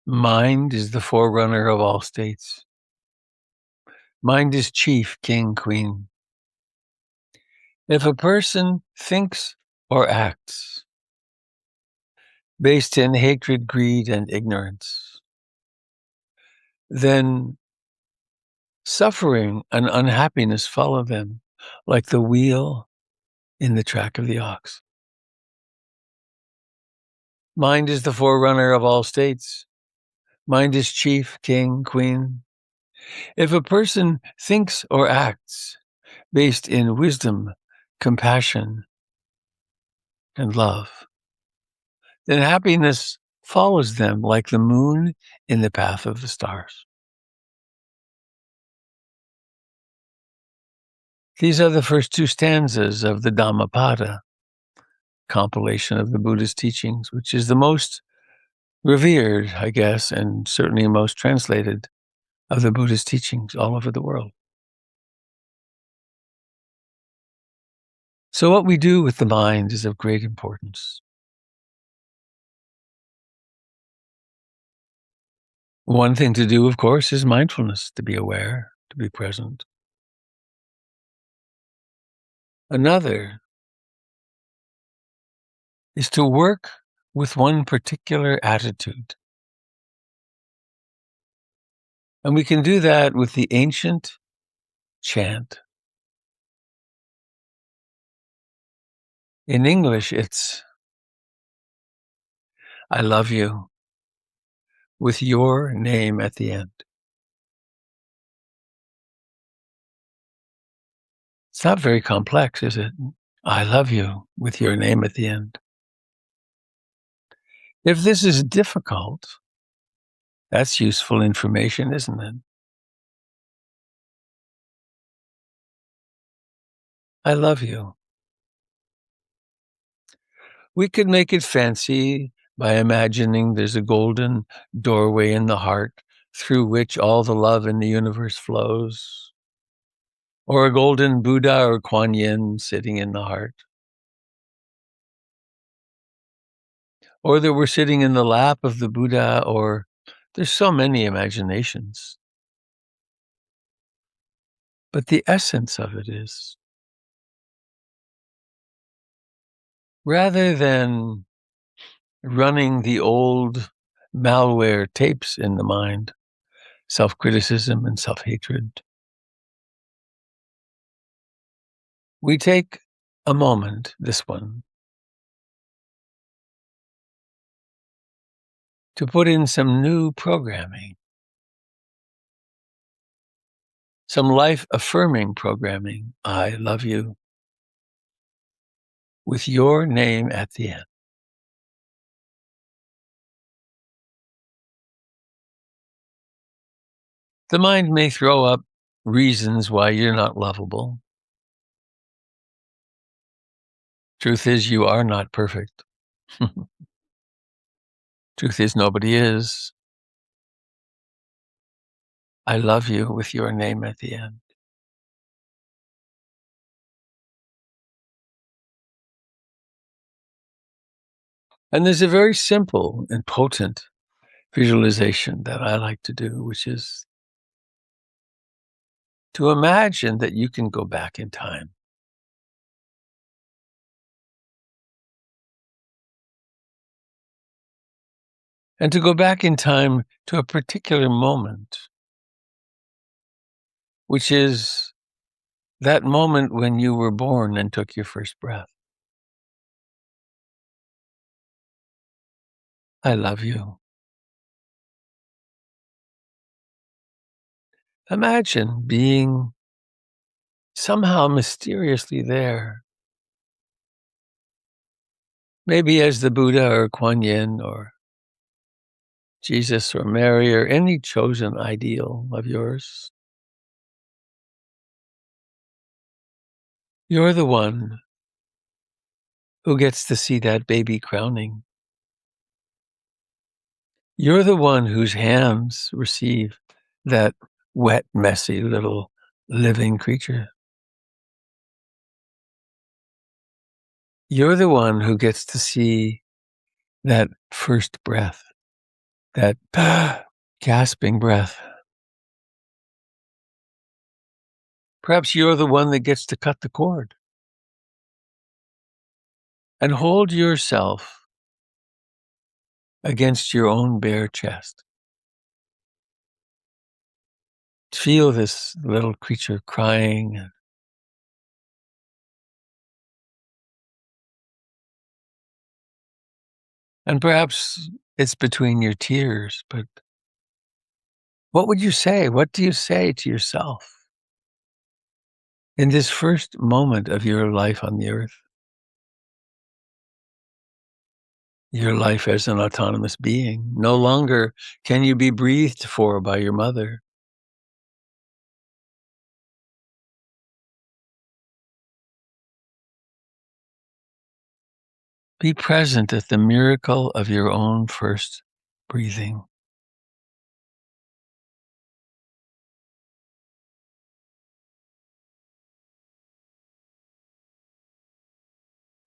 Mind is the forerunner of all states. Mind is chief, king, queen. If a person thinks or acts based in hatred, greed, and ignorance, then suffering and unhappiness follow them like the wheel in the track of the ox. Mind is the forerunner of all states. Mind is chief, king, queen. If a person thinks or acts based in wisdom, compassion, and love, then happiness follows them like the moon in the path of the stars. These are the first two stanzas of the Dhammapada, compilation of the Buddha's teachings, which is the most revered, I guess, and certainly most translated of the Buddha's teachings all over the world. So what we do with the mind is of great importance. One thing to do, of course, is mindfulness, to be aware, to be present. Another is to work with one particular attitude. And we can do that with the ancient chant. In English, it's, I love you, with your name at the end. It's not very complex, is it? I love you, with your name at the end. If this is difficult, that's useful information, isn't it? I love you. We could make it fancy by imagining there's a golden doorway in the heart through which all the love in the universe flows, or a golden Buddha or Kuan Yin sitting in the heart, or that we're sitting in the lap of the Buddha, or there's so many imaginations. But the essence of it is, rather than running the old malware tapes in the mind, self-criticism and self-hatred, we take a moment, this one, to put in some new programming, some life-affirming programming. I love you, with your name at the end. The mind may throw up reasons why you're not lovable. Truth is, you are not perfect. Truth is, nobody is. I love you, with your name at the end. And there's a very simple and potent visualization that I like to do, which is to imagine that you can go back in time. And to go back in time to a particular moment, which is that moment when you were born and took your first breath. I love you. Imagine being somehow mysteriously there, maybe as the Buddha or Kuan Yin or Jesus or Mary or any chosen ideal of yours. You're the one who gets to see that baby crowning. You're the one whose hands receive that wet, messy little living creature. You're the one who gets to see that first breath. that gasping breath. Perhaps you're the one that gets to cut the cord and hold yourself against your own bare chest. Feel this little creature crying. And perhaps it's between your tears, but what would you say? What do you say to yourself in this first moment of your life on the earth? Your life as an autonomous being. No longer can you be breathed for by your mother. Be present at the miracle of your own first breathing.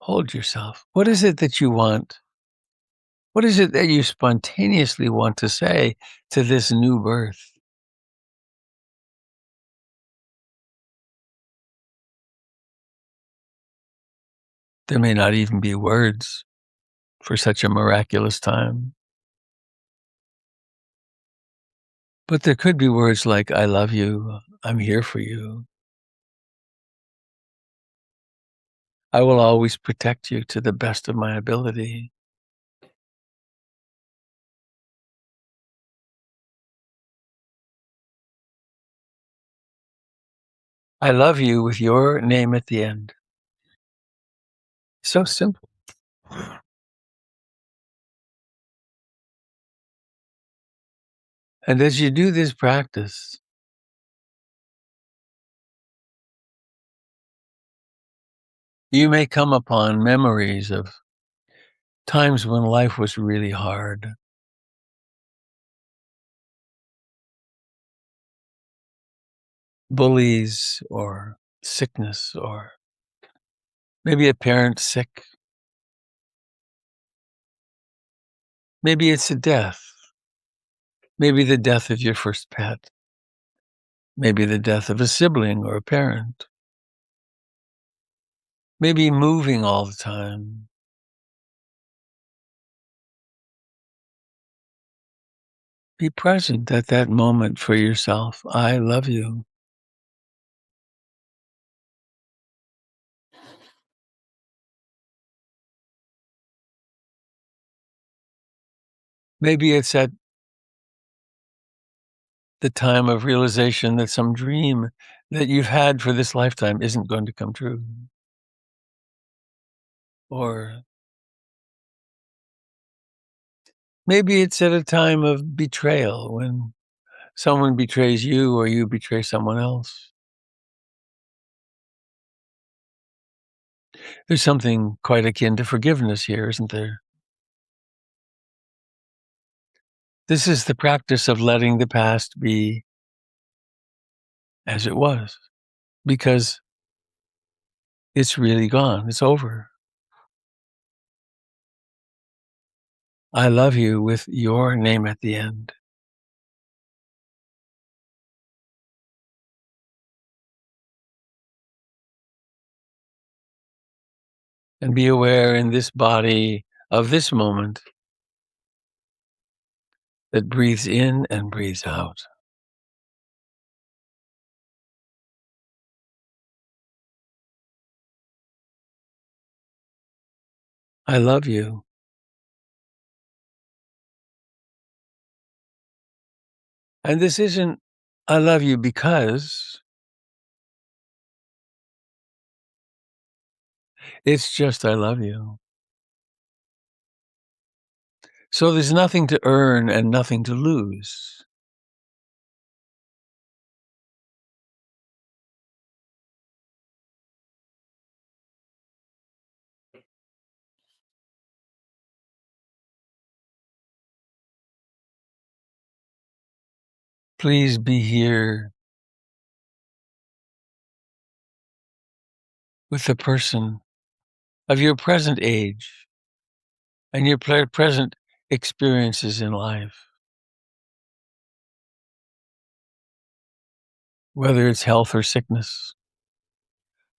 Hold yourself. What is it that you want? What is it that you spontaneously want to say to this new birth? There may not even be words for such a miraculous time, but there could be words like, I love you, I'm here for you, I will always protect you to the best of my ability. I love you with your name at the end. So simple. And as you do this practice, you may come upon memories of times when life was really hard, bullies or sickness, or maybe a parent sick. Maybe it's a death. Maybe the death of your first pet. Maybe the death of a sibling or a parent. Maybe moving all the time. Be present at that moment for yourself. I love you. Maybe it's at the time of realization that some dream that you've had for this lifetime isn't going to come true. Or maybe it's at a time of betrayal when someone betrays you or you betray someone else. There's something quite akin to forgiveness here, isn't there? This is the practice of letting the past be as it was, because it's really gone. It's over. I love you with your name at the end. And be aware in this body of this moment that breathes in and breathes out. I love you. And this isn't, I love you because, it's just, I love you. So there's nothing to earn and nothing to lose. Please be here with the person of your present age and your present experiences in life. whether it's health or sickness,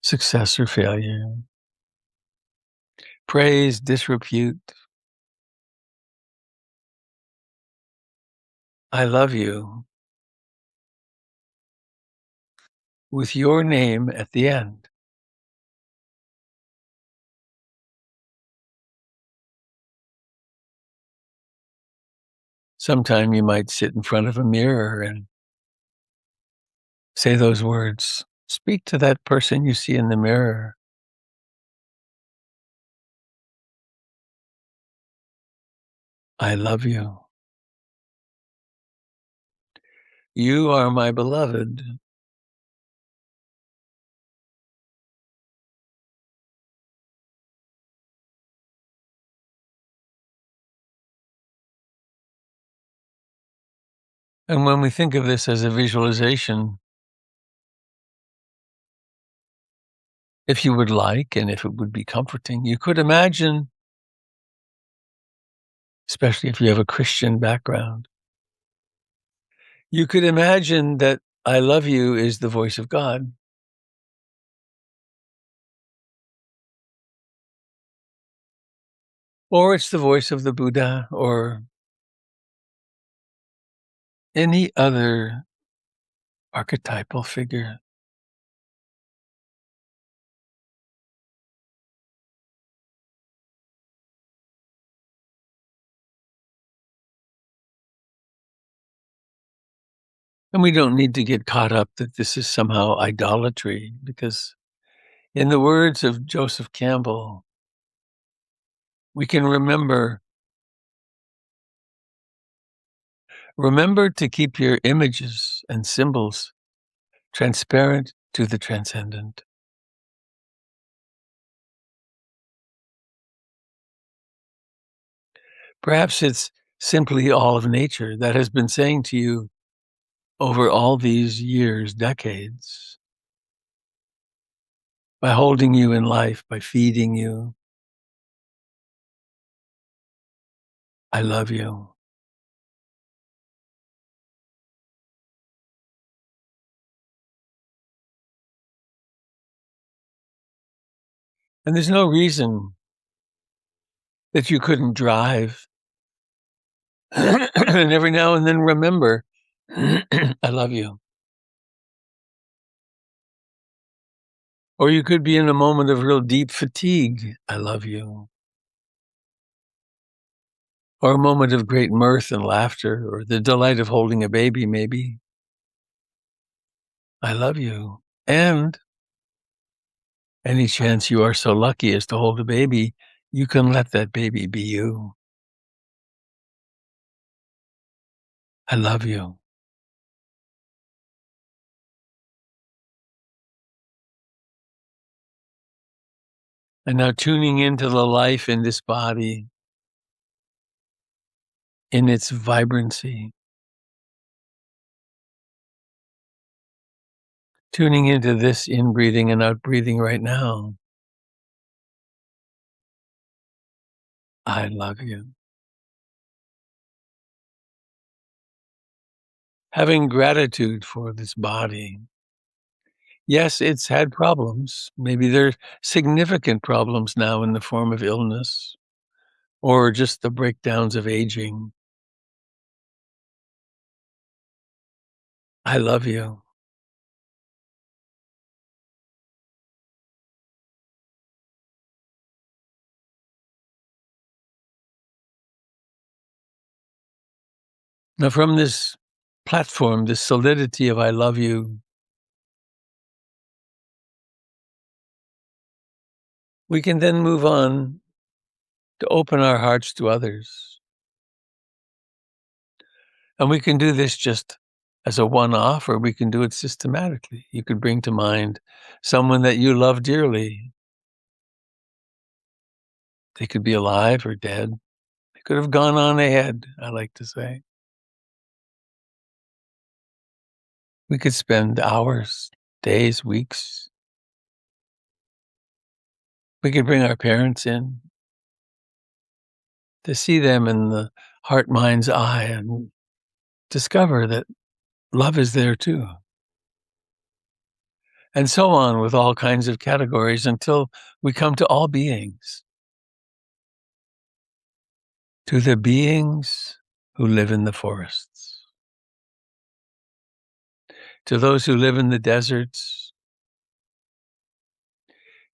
success or failure, praise, disrepute. I love you with your name at the end. Sometime you might sit in front of a mirror and say those words. Speak to that person you see in the mirror. I love you. You are my beloved. And when we think of this as a visualization, if you would like, and if it would be comforting, you could imagine, especially if you have a Christian background, you could imagine that I love you is the voice of God, or it's the voice of the Buddha, or any other archetypal figure. And we don't need to get caught up that this is somehow idolatry, because in the words of Joseph Campbell, we can remember to keep your images and symbols transparent to the transcendent. Perhaps it's simply all of nature that has been saying to you over all these years, decades, by holding you in life, by feeding you, I love you. And there's no reason that you couldn't drive and every now and then remember, I love you. Or you could be in a moment of real deep fatigue, I love you. Or a moment of great mirth and laughter, or the delight of holding a baby, maybe. I love you. And any chance you are so lucky as to hold a baby, you can let that baby be you. I love you. And now tuning into the life in this body, in its vibrancy, tuning into this in-breathing and out-breathing right now. I love you. Having gratitude for this body. Yes, it's had problems. Maybe there are significant problems now in the form of illness or just the breakdowns of aging. I love you. Now, from this platform, this solidity of I love you, we can then move on to open our hearts to others. And we can do this just as a one-off, or we can do it systematically. You could bring to mind someone that you love dearly. They could be alive or dead. They could have gone on ahead, I like to say. We could spend hours, days, weeks. We could bring our parents in to see them in the heart mind's eye and discover that love is there too. and so on with all kinds of categories until we come to all beings, to the beings who live in the forests, to those who live in the deserts,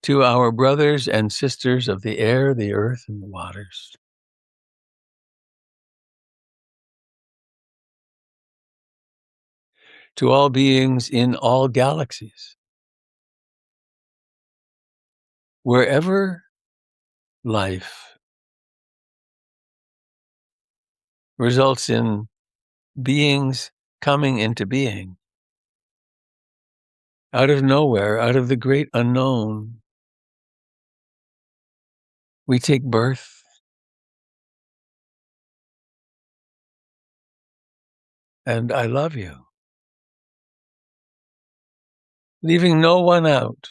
to our brothers and sisters of the air, the earth, and the waters, to all beings in all galaxies, wherever life results in beings coming into being. Out of nowhere, out of the great unknown, we take birth. And I love you, leaving no one out,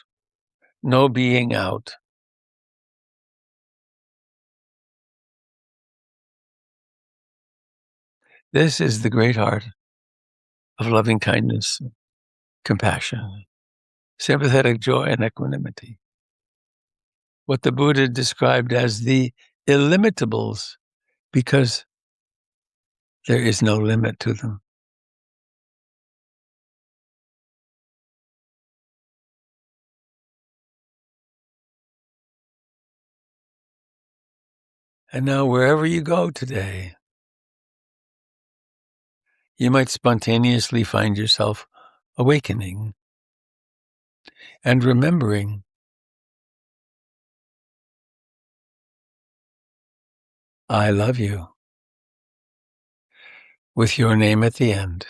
no being out. This is the great heart of loving kindness, compassion, sympathetic joy, and equanimity. What the Buddha described as the illimitables, because there is no limit to them. And now, wherever you go today, you might spontaneously find yourself awakening and remembering, I love you, with your name at the end.